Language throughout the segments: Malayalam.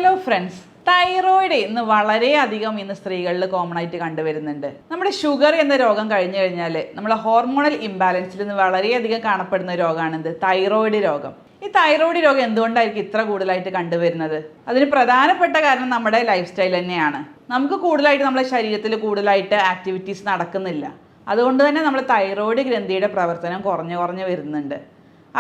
ഹലോ ഫ്രണ്ട്സ്, തൈറോയിഡ് ഇന്ന് വളരെയധികം സ്ത്രീകളിൽ കോമൺ ആയിട്ട് കണ്ടുവരുന്നുണ്ട്. നമ്മുടെ ഷുഗർ എന്ന രോഗം കഴിഞ്ഞു കഴിഞ്ഞാൽ നമ്മളെ ഹോർമോണൽ ഇംബാലൻസിൽ നിന്ന് വളരെയധികം കാണപ്പെടുന്ന രോഗമാണിത്, തൈറോയിഡ് രോഗം. ഈ തൈറോയിഡ് രോഗം എന്തുകൊണ്ടായിരിക്കും ഇത്ര കൂടുതലായിട്ട് കണ്ടുവരുന്നത്? അതിന് പ്രധാനപ്പെട്ട കാരണം നമ്മുടെ ലൈഫ് സ്റ്റൈൽ തന്നെയാണ്. നമുക്ക് കൂടുതലായിട്ട് നമ്മുടെ ശരീരത്തിൽ കൂടുതലായിട്ട് ആക്ടിവിറ്റീസ് നടക്കുന്നില്ല. അതുകൊണ്ട് തന്നെ നമ്മൾ തൈറോയിഡ് ഗ്രന്ഥിയുടെ പ്രവർത്തനം കുറഞ്ഞു വരുന്നുണ്ട്.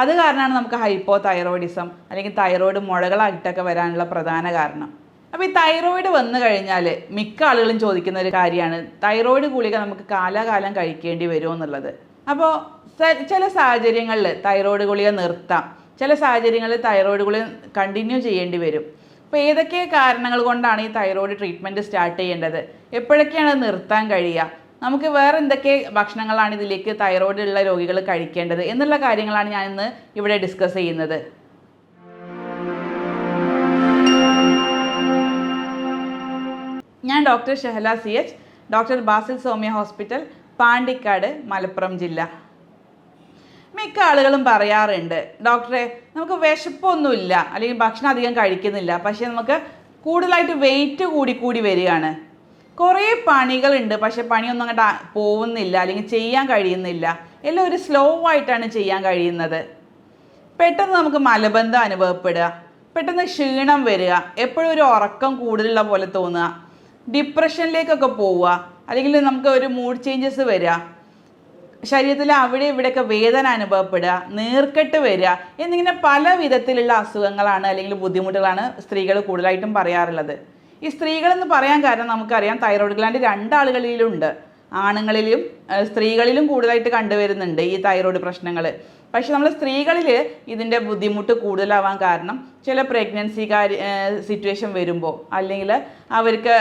അത് കാരണമാണ് നമുക്ക് ഹൈപ്പോ തൈറോയിഡിസം അല്ലെങ്കിൽ തൈറോയിഡ് മുഴകളായിട്ടൊക്കെ വരാനുള്ള പ്രധാന കാരണം. അപ്പോൾ ഈ തൈറോയിഡ് വന്നു കഴിഞ്ഞാൽ മിക്ക ആളുകളും ചോദിക്കുന്ന ഒരു കാര്യമാണ്, തൈറോയിഡ് ഗുളിക നമുക്ക് കാലാകാലം കഴിക്കേണ്ടി വരുമോ എന്നുള്ളത്. അപ്പോൾ ചില സാഹചര്യങ്ങളിൽ തൈറോയിഡ് ഗുളിക നിർത്താം, ചില സാഹചര്യങ്ങളിൽ തൈറോയിഡ് ഗുളിക കണ്ടിന്യൂ ചെയ്യേണ്ടി വരും. അപ്പോൾ ഏതൊക്കെ കാരണങ്ങൾ കൊണ്ടാണ് ഈ തൈറോയിഡ് ട്രീറ്റ്മെൻറ്റ് സ്റ്റാർട്ട് ചെയ്യേണ്ടത്, എപ്പോഴൊക്കെയാണ് നിർത്താൻ കഴിയുക, നമുക്ക് വേറെ എന്തൊക്കെ ഭക്ഷണങ്ങളാണ് ഇതിലേക്ക് തൈറോയിഡ് ഉള്ള രോഗികൾ കഴിക്കേണ്ടത് എന്നുള്ള കാര്യങ്ങളാണ് ഞാൻ ഇന്ന് ഇവിടെ ഡിസ്കസ് ചെയ്യുന്നത്. ഞാൻ doctor Shahala CH, doctor Basil Soumya hospital, Pandikkad, Malappuram ജില്ല. മിക്ക ആളുകളും പറയാറുണ്ട്, ഡോക്ടറെ നമുക്ക് വിശപ്പൊന്നുമില്ല അല്ലെങ്കിൽ ഭക്ഷണം അധികം കഴിക്കുന്നില്ല, പക്ഷേ നമുക്ക് കൂടുതലായിട്ട് വെയിറ്റ് കൂടി വരികയാണ്, കുറേ പണികളുണ്ട് പക്ഷെ പണിയൊന്നും അങ്ങോട്ട് പോകുന്നില്ല അല്ലെങ്കിൽ ചെയ്യാൻ കഴിയുന്നില്ല, എല്ലാം ഒരു സ്ലോ ആയിട്ടാണ് ചെയ്യാൻ കഴിയുന്നത്, പെട്ടെന്ന് നമുക്ക് മലബന്ധം അനുഭവപ്പെടുക, പെട്ടെന്ന് ക്ഷീണം വരിക, എപ്പോഴും ഒരു ഉറക്കം കൂടുതലുള്ള പോലെ തോന്നുക, ഡിപ്രഷനിലേക്കൊക്കെ പോവുക, അല്ലെങ്കിൽ നമുക്ക് ഒരു മൂഡ് ചേഞ്ചസ് വരിക, ശരീരത്തിൽ അവിടെ ഇവിടെയൊക്കെ വേദന അനുഭവപ്പെടുക, നീർക്കെട്ട് വരിക എന്നിങ്ങനെ പല വിധത്തിലുള്ള അസുഖങ്ങളാണ് അല്ലെങ്കിൽ ബുദ്ധിമുട്ടുകളാണ് സ്ത്രീകൾ കൂടുതലായിട്ടും പറയാറുള്ളത്. ഈ സ്ത്രീകളെന്ന് പറയാൻ കാരണം നമുക്കറിയാം, തൈറോയ്ഡ് ഗ്ലാൻഡ് രണ്ടാളുകളിലുണ്ട്, ആണുങ്ങളിലും സ്ത്രീകളിലും കൂടുതലായിട്ട് കണ്ടുവരുന്നുണ്ട് ഈ തൈറോയ്ഡ് പ്രശ്നങ്ങൾ. പക്ഷെ നമ്മൾ സ്ത്രീകളിൽ ഇതിൻ്റെ ബുദ്ധിമുട്ട് കൂടുതലാവാൻ കാരണം ചില പ്രഗ്നൻസി സിറ്റുവേഷൻ വരുമ്പോൾ അല്ലെങ്കിൽ അവർക്ക്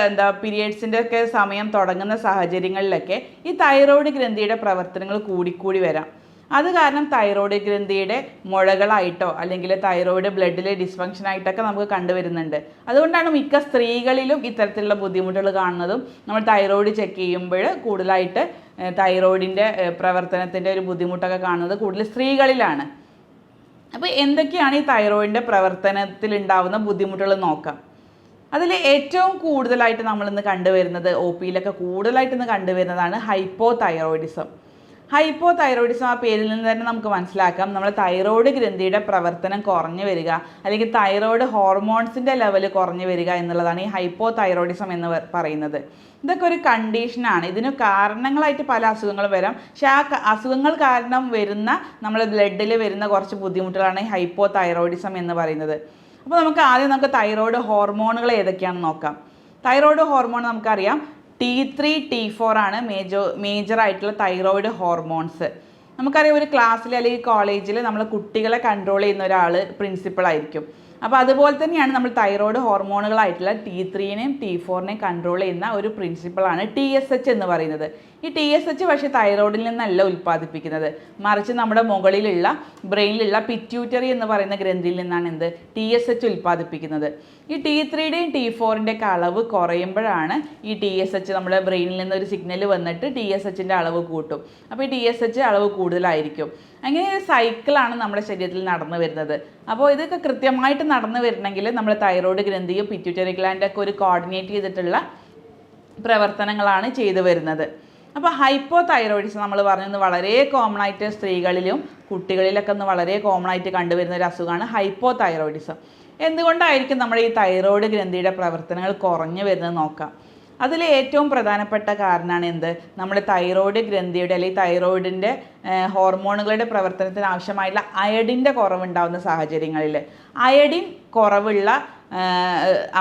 പീരിയഡ്സിൻ്റെ ഒക്കെ സമയം തുടങ്ങുന്ന സാഹചര്യങ്ങളിലൊക്കെ ഈ തൈറോയ്ഡ് ഗ്രന്ഥിയുടെ പ്രവർത്തനങ്ങൾ കൂടിക്കൂടി വരാം. അത് കാരണം തൈറോയ്ഡ് ഗ്രന്ഥിയുടെ മുഴകളായിട്ടോ അല്ലെങ്കിൽ തൈറോയ്ഡ് ബ്ലഡിലെ ഡിസ്ഫങ്ഷനായിട്ടൊക്കെ നമുക്ക് കണ്ടുവരുന്നുണ്ട്. അതുകൊണ്ടാണ് മിക്ക സ്ത്രീകളിലും ഇത്തരത്തിലുള്ള ബുദ്ധിമുട്ടുകൾ കാണുന്നതും നമ്മൾ തൈറോയ്ഡ് ചെക്ക് ചെയ്യുമ്പോൾ കൂടുതലായിട്ട് തൈറോയ്ഡിൻ്റെ പ്രവർത്തനത്തിൻ്റെ ഒരു ബുദ്ധിമുട്ടൊക്കെ കാണുന്നത് കൂടുതൽ സ്ത്രീകളിലാണ്. അപ്പോൾ എന്തൊക്കെയാണ് ഈ തൈറോയ്ഡിൻ്റെ പ്രവർത്തനത്തിൽ ഉണ്ടാകുന്ന ബുദ്ധിമുട്ടുകൾ നോക്കാം. അതിൽ ഏറ്റവും കൂടുതലായിട്ട് നമ്മളിന്ന് കണ്ടുവരുന്നത്, OPയിലൊക്കെ കൂടുതലായിട്ട് ഇന്ന് കണ്ടുവരുന്നതാണ് ഹൈപ്പോ തൈറോയിഡിസം. ഹൈപ്പോ തൈറോയിഡിസം ആ പേരിൽ നിന്ന് തന്നെ നമുക്ക് മനസ്സിലാക്കാം, നമ്മൾ തൈറോയ്ഡ് ഗ്രന്ഥിയുടെ പ്രവർത്തനം കുറഞ്ഞു വരിക അല്ലെങ്കിൽ തൈറോയ്ഡ് ഹോർമോൺസിൻ്റെ ലെവൽ കുറഞ്ഞു വരിക എന്നുള്ളതാണ് ഈ ഹൈപ്പോ തൈറോയിഡിസം എന്ന് പറയുന്നത്. ഇതൊക്കെ ഒരു കണ്ടീഷനാണ്. ഇതിന് കാരണങ്ങളായിട്ട് പല അസുഖങ്ങളും വരാം, പക്ഷെ ആ അസുഖങ്ങൾ കാരണം വരുന്ന നമ്മുടെ ബ്ലഡിൽ വരുന്ന കുറച്ച് ബുദ്ധിമുട്ടുകളാണ് ഈ ഹൈപ്പോ തൈറോയിഡിസം എന്ന് പറയുന്നത്. അപ്പോൾ നമുക്ക് തൈറോയ്ഡ് ഹോർമോണുകൾ ഏതൊക്കെയാണെന്ന് നോക്കാം. തൈറോയ്ഡ് ഹോർമോൺ നമുക്കറിയാം T3, T4 ആണ് മേജറായിട്ടുള്ള തൈറോയ്ഡ് ഹോർമോൺസ്. നമുക്കറിയാം, ഒരു ക്ലാസ്സിൽ അല്ലെങ്കിൽ കോളേജിൽ നമ്മൾ കുട്ടികളെ കൺട്രോൾ ചെയ്യുന്ന ഒരാൾ പ്രിൻസിപ്പളായിരിക്കും. അപ്പോൾ അതുപോലെ തന്നെയാണ് നമ്മൾ തൈറോയ്ഡ് ഹോർമോണുകളായിട്ടുള്ള T3നെയും T4നെയും കൺട്രോൾ ചെയ്യുന്ന ഒരു പ്രിൻസിപ്പളാണ് TSH എന്ന് പറയുന്നത്. ഈ TSH പക്ഷേ തൈറോയ്ഡിൽ നിന്നല്ല ഉൽപ്പാദിപ്പിക്കുന്നത്, മറിച്ച് നമ്മുടെ മുകളിലുള്ള ബ്രെയിനിലുള്ള പിറ്റ്യൂട്ടറി എന്ന് പറയുന്ന ഗ്രന്ഥിയിൽ നിന്നാണ് TSH ഉൽപ്പാദിപ്പിക്കുന്നത്. ഈ T3യുടെയും T4ൻ്റെയൊക്കെ അളവ് കുറയുമ്പോഴാണ് ഈ TSH നമ്മുടെ ബ്രെയിനിൽ നിന്ന് ഒരു സിഗ്നൽ വന്നിട്ട് TSHൻ്റെ അളവ് കൂട്ടും. അപ്പോൾ ഈ TSH അളവ് കൂടുതലായിരിക്കും. അങ്ങനെ ഒരു സൈക്കിളാണ് നമ്മുടെ ശരീരത്തിൽ നടന്നു വരുന്നത്. അപ്പോൾ ഇതൊക്കെ കൃത്യമായിട്ട് നടന്നു വരണമെങ്കിൽ നമ്മൾ തൈറോയ്ഡ് ഗ്രന്ഥിയും പിറ്റ്യൂട്ടറി ഗ്ലാൻഡൊക്കെ ഒരു കോർഡിനേറ്റ് ചെയ്തിട്ടുള്ള പ്രവർത്തനങ്ങളാണ് ചെയ്തു വരുന്നത്. അപ്പോൾ ഹൈപ്പോ തൈറോയിഡിസം നമ്മൾ പറഞ്ഞത് വളരെ കോമൺ ആയിട്ട് സ്ത്രീകളിലും കുട്ടികളിലൊക്കെ വളരെ കോമൺ ആയിട്ട് കണ്ടുവരുന്ന ഒരു അസുഖമാണ് ഹൈപ്പോ തൈറോയിഡിസം. എന്തുകൊണ്ടായിരിക്കും നമ്മുടെ ഈ തൈറോയ്ഡ് ഗ്രന്ഥിയുടെ പ്രവർത്തനങ്ങൾ കുറഞ്ഞു വരുന്നത് നോക്കാം. അതിൽ ഏറ്റവും പ്രധാനപ്പെട്ട കാരണമാണ് നമ്മുടെ തൈറോയ്ഡ് ഗ്രന്ഥിയുടെ അല്ലെങ്കിൽ തൈറോയ്ഡിൻ്റെ ഹോർമോണുകളുടെ പ്രവർത്തനത്തിന് ആവശ്യമായിട്ടുള്ള അയഡിൻ്റെ കുറവുണ്ടാകുന്ന സാഹചര്യങ്ങളിൽ. അയഡിൻ കുറവുള്ള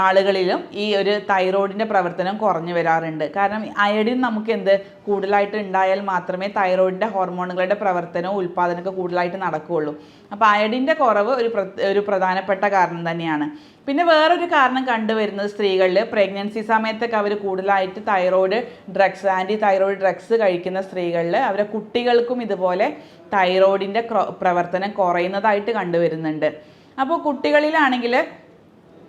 ആളുകളിലും ഈ ഒരു തൈറോയ്ഡിൻ്റെ പ്രവർത്തനം കുറഞ്ഞു വരാറുണ്ട്. കാരണം അയഡിൻ നമുക്ക് കൂടുതലായിട്ട് ഉണ്ടായാൽ മാത്രമേ തൈറോയ്ഡിൻ്റെ ഹോർമോണുകളുടെ പ്രവർത്തനവും ഉൽപ്പാദനമൊക്കെ കൂടുതലായിട്ട് നടക്കുകയുള്ളൂ. അപ്പോൾ അയഡിൻ്റെ കുറവ് ഒരു പ്രധാനപ്പെട്ട കാരണം തന്നെയാണ്. പിന്നെ വേറൊരു കാരണം കണ്ടുവരുന്നത് സ്ത്രീകളിൽ പ്രഗ്നൻസി സമയത്തൊക്കെ അവർ കൂടുതലായിട്ട് thyroid drugs, anti thyroid drugs കഴിക്കുന്ന സ്ത്രീകളിൽ അവരെ കുട്ടികൾക്കും ഇതുപോലെ തൈറോയ്ഡിൻ്റെ പ്രവർത്തനം കുറയുന്നതായിട്ട് കണ്ടുവരുന്നുണ്ട്. അപ്പോൾ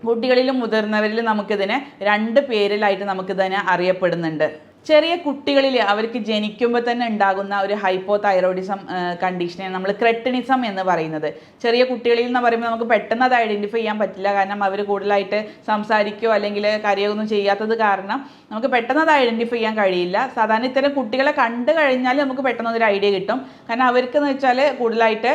കുട്ടികളിലും മുതിർന്നവരിലും നമുക്കിതിനെ രണ്ട് പേരിലായിട്ട് നമുക്കിതിനെ അറിയപ്പെടുന്നുണ്ട്. ചെറിയ കുട്ടികളിൽ അവർക്ക് ജനിക്കുമ്പോൾ തന്നെ ഉണ്ടാകുന്ന ഒരു ഹൈപ്പോതൈറോയിഡിസം കണ്ടീഷനെ നമ്മൾ ക്രെട്ടിനിസം എന്ന് പറയുന്നത്. ചെറിയ കുട്ടികളിൽ എന്ന് പറയുമ്പോൾ നമുക്ക് പെട്ടെന്ന് അത് ഐഡൻറ്റിഫൈ ചെയ്യാൻ പറ്റില്ല, കാരണം അവർ കൂടുതലായിട്ട് സംസാരിക്കുകയോ അല്ലെങ്കിൽ കരയോ ഒന്നും ചെയ്യാത്തത് കാരണം നമുക്ക് പെട്ടെന്ന് അത് ഐഡൻറ്റിഫൈ ചെയ്യാൻ കഴിയില്ല. സാധാരണ ഇത്തരം കുട്ടികളെ കണ്ടു കഴിഞ്ഞാൽ നമുക്ക് പെട്ടെന്ന് ഒരു ഐഡിയ കിട്ടും. കാരണം അവർക്കെന്ന് വെച്ചാൽ കൂടുതലായിട്ട്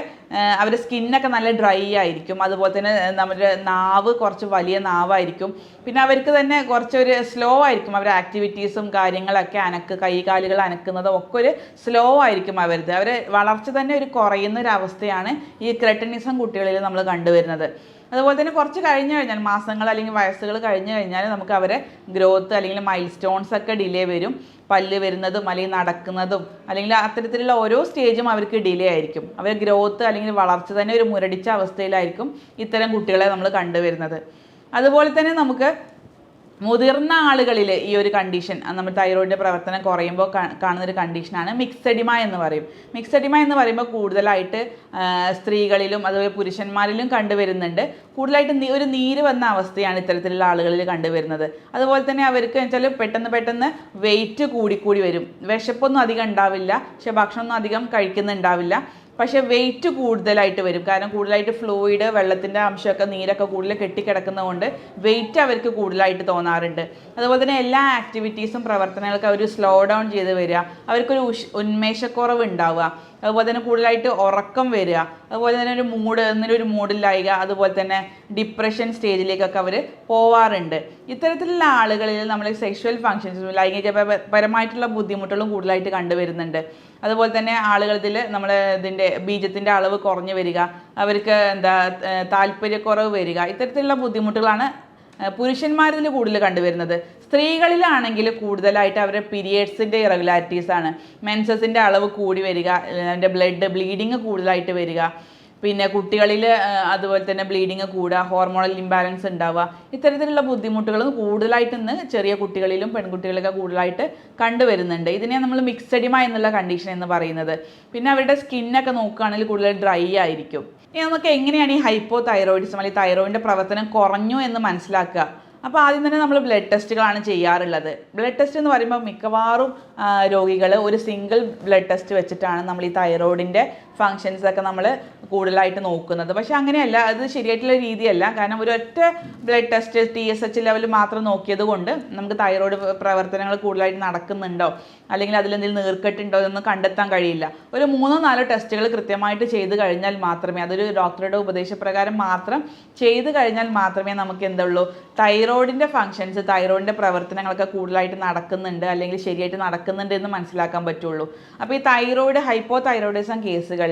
അവരുടെ സ്കിന്നൊക്കെ നല്ല ഡ്രൈ ആയിരിക്കും, അതുപോലെ തന്നെ നമ്മുടെ നാവ് കുറച്ച് വലിയ നാവായിരിക്കും, പിന്നെ അവർക്ക് തന്നെ കുറച്ചൊരു സ്ലോ ആയിരിക്കും അവരുടെ ആക്ടിവിറ്റീസും കാര്യങ്ങളൊക്കെ കൈകാലുകൾ അനക്കുന്നതും ഒക്കെ ഒരു സ്ലോ ആയിരിക്കും അവരുടെ വളർച്ച തന്നെ ഒരു കുറയുന്ന ഒരു അവസ്ഥയാണ് ഈ ക്രെട്ടിനിസം കുട്ടികളിൽ നമ്മൾ കണ്ടുവരുന്നത്. അതുപോലെ തന്നെ കുറച്ച് കഴിഞ്ഞ് കഴിഞ്ഞാൽ മാസങ്ങൾ അല്ലെങ്കിൽ വയസ്സുകൾ കഴിഞ്ഞ് കഴിഞ്ഞാൽ നമുക്ക് അവരെ ഗ്രോത്ത് അല്ലെങ്കിൽ മൈൽ സ്റ്റോൺസ് ഒക്കെ ഡിലേ വരും. പല്ല് വരുന്നതും അല്ലെങ്കിൽ നടക്കുന്നതും അല്ലെങ്കിൽ അത്തരത്തിലുള്ള ഓരോ സ്റ്റേജും അവർക്ക് ഡിലേ ആയിരിക്കും. അവർ ഗ്രോത്ത് അല്ലെങ്കിൽ വളർച്ച തന്നെ ഒരു മുരടിച്ച അവസ്ഥയിലായിരിക്കും ഇത്തരം കുട്ടികളെ നമ്മൾ കണ്ടുവരുന്നത്. അതുപോലെ തന്നെ നമുക്ക് മുതിർന്ന ആളുകളിൽ ഈ ഒരു കണ്ടീഷൻ, നമ്മൾ തൈറോയിഡിൻ്റെ പ്രവർത്തനം കുറയുമ്പോൾ കാണുന്നൊരു കണ്ടീഷനാണ് മിക്സഡിമ എന്ന് പറയും. മിക്സഡിമ എന്ന് പറയുമ്പോൾ കൂടുതലായിട്ട് സ്ത്രീകളിലും അതുപോലെ പുരുഷന്മാരിലും കണ്ടുവരുന്നുണ്ട്. കൂടുതലായിട്ട് ഒരു നീര് വന്ന അവസ്ഥയാണ് ഇത്തരത്തിലുള്ള ആളുകളിൽ കണ്ടുവരുന്നത്. അതുപോലെ തന്നെ അവർക്ക് വെച്ചാൽ പെട്ടെന്ന് വെയിറ്റ് കൂടിക്കൂടി വരും. വിശപ്പൊന്നും അധികം ഉണ്ടാവില്ല, പക്ഷെ ഭക്ഷണമൊന്നും അധികം കഴിക്കുന്നുണ്ടാവില്ല, പക്ഷേ വെയിറ്റ് കൂടുതലായിട്ട് വരും. കാരണം കൂടുതലായിട്ട് ഫ്ലൂയിഡ്, വെള്ളത്തിൻ്റെ അംശമൊക്കെ, നീരൊക്കെ കൂടുതൽ കെട്ടിക്കിടക്കുന്നതുകൊണ്ട് വെയിറ്റ് അവർക്ക് കൂടുതലായിട്ട് തോന്നാറുണ്ട്. അതുപോലെ തന്നെ എല്ലാ ആക്ടിവിറ്റീസും പ്രവർത്തനങ്ങൾക്ക് അവർ സ്ലോ ഡൗൺ ചെയ്ത് വരിക, അവർക്കൊരു ഉന്മേഷക്കുറവ് ഉണ്ടാവുക, അതുപോലെ തന്നെ കൂടുതലായിട്ട് ഉറക്കം വരിക, അതുപോലെ തന്നെ ഒരു മൂഡില്ലായ്ക, അതുപോലെ തന്നെ ഡിപ്രഷൻ സ്റ്റേജിലേക്കൊക്കെ അവർ പോവാറുണ്ട്. ഇത്തരത്തിലുള്ള ആളുകളിൽ നമ്മൾ സെക്ഷുവൽ ഫങ്ഷൻസും ലൈംഗികപരമായിട്ടുള്ള ബുദ്ധിമുട്ടുകളും കൂടുതലായിട്ട് കണ്ടുവരുന്നുണ്ട്. അതുപോലെ തന്നെ ആളുകളിൽ നമ്മൾ ഇതിൻ്റെ ബീജത്തിൻ്റെ അളവ് കുറഞ്ഞു വരിക, അവർക്ക് താല്പര്യക്കുറവ് വരിക, ഇത്തരത്തിലുള്ള ബുദ്ധിമുട്ടുകളാണ് പുരുഷന്മാരിൽ കൂടുതൽ കണ്ടുവരുന്നത്. സ്ത്രീകളിലാണെങ്കിൽ കൂടുതലായിട്ട് അവരുടെ പീരിയഡ്സിൻ്റെ ഇറഗുലാരിറ്റീസാണ്. മെൻസസിൻ്റെ അളവ് കൂടി വരിക, അതിൻ്റെ ബ്ലീഡിങ് കൂടുതലായിട്ട് വരിക, പിന്നെ കുട്ടികളിൽ അതുപോലെ തന്നെ ബ്ലീഡിങ് കൂടുക, ഹോർമോണൽ ഇംബാലൻസ് ഉണ്ടാവുക, ഇത്തരത്തിലുള്ള ബുദ്ധിമുട്ടുകളും കൂടുതലായിട്ട് ഇന്ന് ചെറിയ കുട്ടികളിലും പെൺകുട്ടികളൊക്കെ കൂടുതലായിട്ട് കണ്ടുവരുന്നുണ്ട്. ഇതിനെ നമ്മൾ മിക്സഡിമ എന്നുള്ള കണ്ടീഷൻ എന്ന് പറയുന്നത്. പിന്നെ അവരുടെ സ്കിന്നൊക്കെ നോക്കുകയാണെങ്കിൽ കൂടുതൽ ഡ്രൈ ആയിരിക്കും. ഇനി നമുക്ക് എങ്ങനെയാണ് ഈ ഹൈപ്പോതൈറോയിഡിസം അല്ലെങ്കിൽ തൈറോയിഡിൻ്റെ പ്രവർത്തനം കുറഞ്ഞു എന്ന് മനസ്സിലാക്കുക? അപ്പോൾ ആദ്യം തന്നെ നമ്മൾ ബ്ലഡ് ടെസ്റ്റുകളാണ് ചെയ്യാറുള്ളത്. ബ്ലഡ് ടെസ്റ്റ് എന്ന് പറയുമ്പോൾ മിക്കവാറും രോഗികൾ ഒരു സിംഗിൾ ബ്ലഡ് ടെസ്റ്റ് വെച്ചിട്ടാണ് നമ്മൾ ഈ തൈറോയിഡിൻ്റെ ഫങ്ഷൻസൊക്കെ നമ്മൾ കൂടുതലായിട്ട് നോക്കുന്നത്. പക്ഷേ അങ്ങനെയല്ല, അത് ശരിയായിട്ടുള്ള രീതിയല്ല. കാരണം ഒരൊറ്റ ബ്ലഡ് ടെസ്റ്റ് TSH ലെവൽ മാത്രം നോക്കിയത് കൊണ്ട് നമുക്ക് തൈറോയിഡ് പ്രവർത്തനങ്ങൾ കൂടുതലായിട്ട് നടക്കുന്നുണ്ടോ അല്ലെങ്കിൽ അതിലെന്തെങ്കിലും നീർക്കെട്ടുണ്ടോ എന്ന് കണ്ടെത്താൻ കഴിയില്ല. ഒരു 3-4 ടെസ്റ്റുകൾ കൃത്യമായിട്ട് ചെയ്ത് കഴിഞ്ഞാൽ മാത്രമേ, അതൊരു ഡോക്ടറുടെ ഉപദേശപ്രകാരം മാത്രം ചെയ്ത് കഴിഞ്ഞാൽ മാത്രമേ നമുക്ക് എന്തുള്ളൂ, തൈറോയിഡിൻ്റെ ഫങ്ഷൻസ്, തൈറോയിഡിൻ്റെ പ്രവർത്തനങ്ങളൊക്കെ കൂടുതലായിട്ട് നടക്കുന്നുണ്ട് അല്ലെങ്കിൽ ശരിയായിട്ട് നടക്കുന്നുണ്ട് എന്ന് മനസ്സിലാക്കാൻ പറ്റുള്ളൂ. അപ്പോൾ ഈ ഹൈപ്പോതൈറോയിഡിസം കേസുകളിൽ